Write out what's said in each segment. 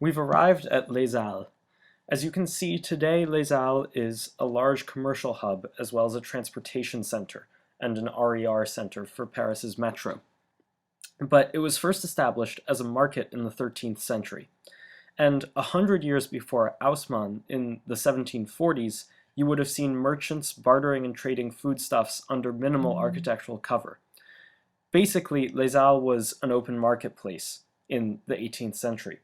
We've arrived at Les Halles. As you can see, today Les Halles is a large commercial hub as well as a transportation center and an RER center for Paris's metro. But it was first established as a market in the 13th century. And 100 years before Haussmann, in the 1740s, you would have seen merchants bartering and trading foodstuffs under minimal architectural cover. Basically, Les Halles was an open marketplace in the 18th century.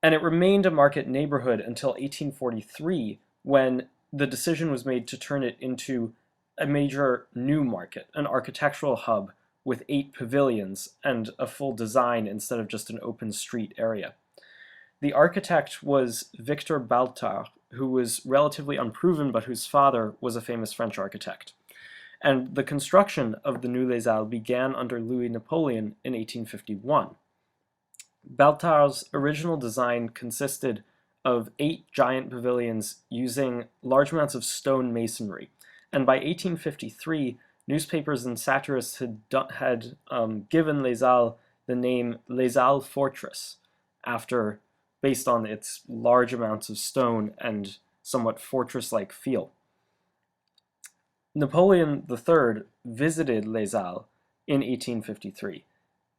And it remained a market neighborhood until 1843, when the decision was made to turn it into a major new market, an architectural hub with 8 pavilions and a full design instead of just an open street area. The architect was Victor Baltard, who was relatively unproven, but whose father was a famous French architect. And the construction of the New Les Halles began under Louis Napoleon in 1851. Baltard's original design consisted of 8 giant pavilions using large amounts of stone masonry, and by 1853, newspapers and satirists had given Les Halles the name Les Halles Fortress, based on its large amounts of stone and somewhat fortress-like feel. Napoleon III visited Les Halles in 1853,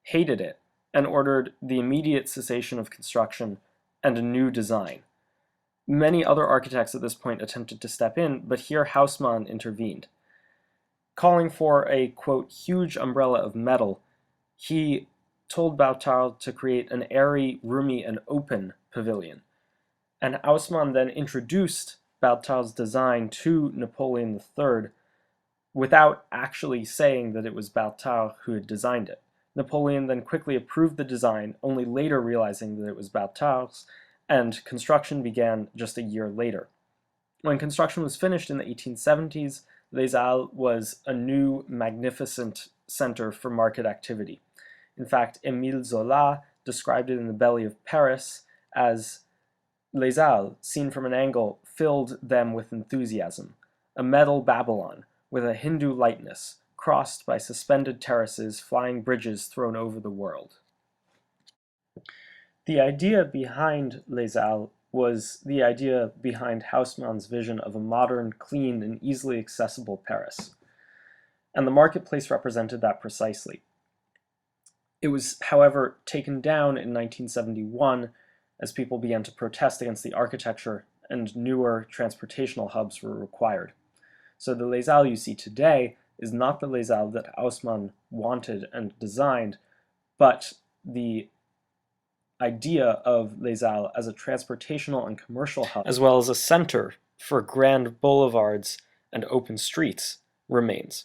hated it, and ordered the immediate cessation of construction and a new design. Many other architects at this point attempted to step in, but here Haussmann intervened. Calling for a, quote, huge umbrella of metal, he told Baltard to create an airy, roomy, and open pavilion. And Haussmann then introduced Baltard's design to Napoleon III without actually saying that it was Baltard who had designed it. Napoleon then quickly approved the design, only later realizing that it was Baltard's, and construction began just a year later. When construction was finished in the 1870s, Les Halles was a new, magnificent center for market activity. In fact, Émile Zola described it in The Belly of Paris as Les Halles, seen from an angle, filled them with enthusiasm, a metal Babylon with a Hindu lightness, crossed by suspended terraces, flying bridges thrown over the world. The idea behind Les Halles was the idea behind Haussmann's vision of a modern, clean, and easily accessible Paris. And the marketplace represented that precisely. It was, however, taken down in 1971 as people began to protest against the architecture and newer transportational hubs were required. So the Les Halles you see today is not the Les Halles that Haussmann wanted and designed, but the idea of Les Halles as a transportational and commercial hub, as well as a center for grand boulevards and open streets, remains.